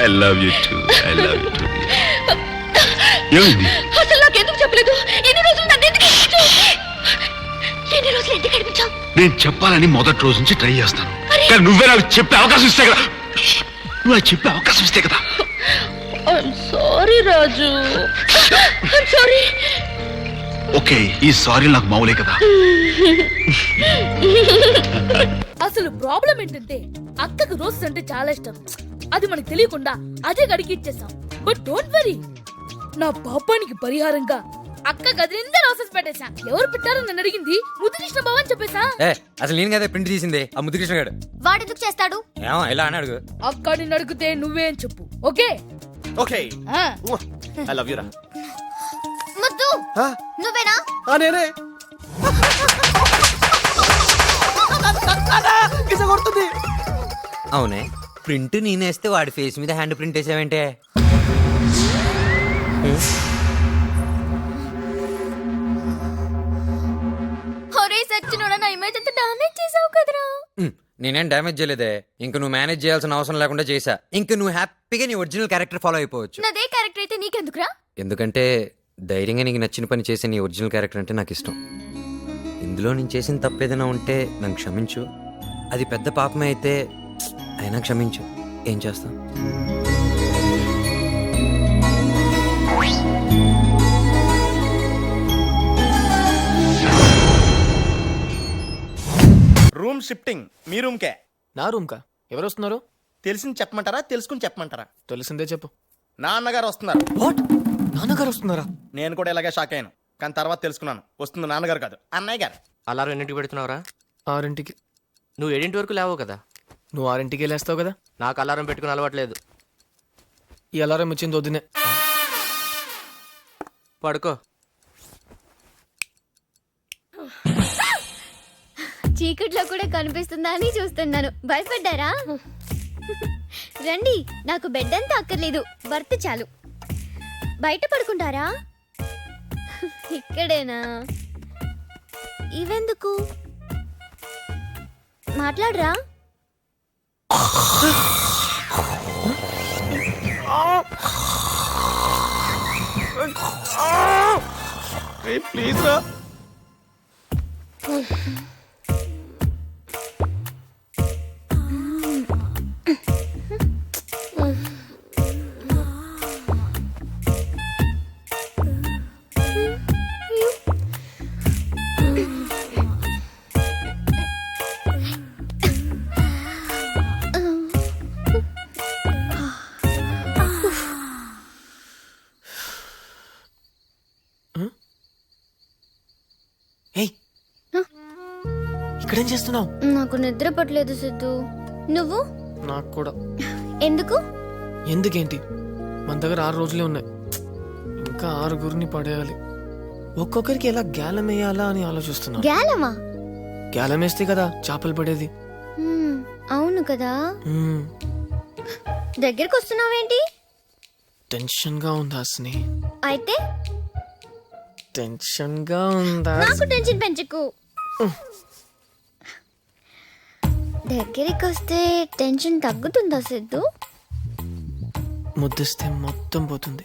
I love you too. I love you too. ఏమైంది? అసలు నాకెందుకు చెప్పలేదు? ఎన్ని రోజులు నన్ను ఎందుకు ఏడిపించావు? నేను చెప్పాలని మొదటి రోజు నుంచి ట్రై చేస్తాను, కానీ నువ్వే నాకు చెప్పే అవకాశం ఇస్తే కదా. నువ్వు నాకు చెప్పే అవకాశం ఇస్తే కదా. సారీ రాజు, సారీ. ఓకే, ఈ సారీ నాకు మామూలే కదా. అసలు ప్రాబ్లం ఏంటంటే అక్కకు రోజు అంటే చాలా ఇష్టం. అది మనకు తెలియకుండా అదే గడికి ఇచ్చేసాం. బట్ డోంట్ వరీ, నా పాపానికి పరిహారంగా అక్క గది నిండా రోసెస్ పెట్టేశా. ఎవరు పెట్టారో నన్ను అడిగింది. ముద్దుకృష్ణ బావ అని చెప్పేశా. అసలు నేను కదా ప్రింట్ తీసింది ఆ ముద్దుకృష్ణ గారు. వాడెందుకు చేస్తాడు? ఏమో ఇలా అని అడుగు. అక్క నిన్ను అడిగితే నువ్వే అని చెప్పు. Okay okay. I love you రా. ముద్దు నువ్వేనా? నేనే. కొడుతుంది. అవునే, ప్రింట్ నేనేస్తే వాడి ఫేస్ మీద హ్యాండ్ ప్రింట్ వేసావేంటే? నేనేం డ్యామేజ్ చేయలేదే. ఇంక నువ్వు మేనేజ్ చేయాల్సిన అవసరం లేకుండా చేసా. ఇంక నువ్వు హ్యాపీగా నీ ఒరిజినల్ క్యారెక్టర్ ఫాలో అయిపోవచ్చు. నాదే క్యారెక్టర్ అయితే నీకెందుకురా? ఎందుకంటే ధైర్యంగా నీకు నచ్చిన పని చేసే నీ ఒరిజినల్ క్యారెక్టర్ అంటే నాకు ఇష్టం. ఇందులో నేను చేసిన తప్పేదైనా ఉంటే నన్ను క్షమించు. అది పెద్ద పాపమే అయితే అయినా క్షమించు. ఏం చేస్తాం? రూమ్ షిఫ్టింగ్ మీ రూమ్ కే. నా రూమ్ కా? ఎవరు వస్తున్నారు? తెలిసింది చెప్పమంటారా తెలుసుకుని చెప్పమంటారా? తెలిసిందే చెప్పు. నాన్నగారు వస్తున్నారు. వాట్? నాన్నగారు వస్తున్నారా? నేను కూడా ఇలాగే షాక్ అయ్యాను, కానీ తర్వాత తెలుసుకున్నాను వస్తుంది నాన్నగారు కాదు అన్నయ్య గారు. అలారం ఎన్నింటికి పెడుతున్నావురా? 6ంటికి. నువ్వు 7 వరకు లేవు కదా. నువ్వు 6ంటికి లేస్తావు కదా. నాకు అలారం పెట్టుకుని అలవాట్లేదు. ఈ అలారం ఇచ్చింది వద్దునే. పడుకో. చీకట్లో కూడా కనిపిస్తుందా అని చూస్తున్నాను. భయపడ్డారా? రండి, నాకు బెడ్ అంతా అక్కర్లేదు, బర్త్ చాలు. బయట పడుకుంటారా? ఇక్కడేనా? ఇవెందుకు? మాట్లాడరా? ప్లీజ్ రా. ఇక్కడేం చేస్తున్నావు? నాకు నిద్ర పట్టలేదు సిద్ధు. నువ్వు? నాకు కూడా. ఎందుకు? ఎందుకేంటి, మన దగ్గర 6 రోజులే ఉన్నాయి. ఇంకా 6గురిని పడేయాలి. ఒక్కొక్కరికి ఎలా గ్యాలం వేయాలా అని ఆలోచిస్తున్నా. గ్యాలమా? గ్యాలం వేస్తే కదా చేపలు పడేది. అవును కదా. దగ్గరికి వస్తున్నావేంటి? టెన్షన్ గా ఉందా స్నే? అయితే టెన్షన్ గా ఉందా? నాకు టెన్షన్ పెంచకు. దగ్గరికి వస్తే టెన్షన్ తగ్గుతుందా సిద్ధు? ముద్దిస్తే మొత్తం పోతుంది.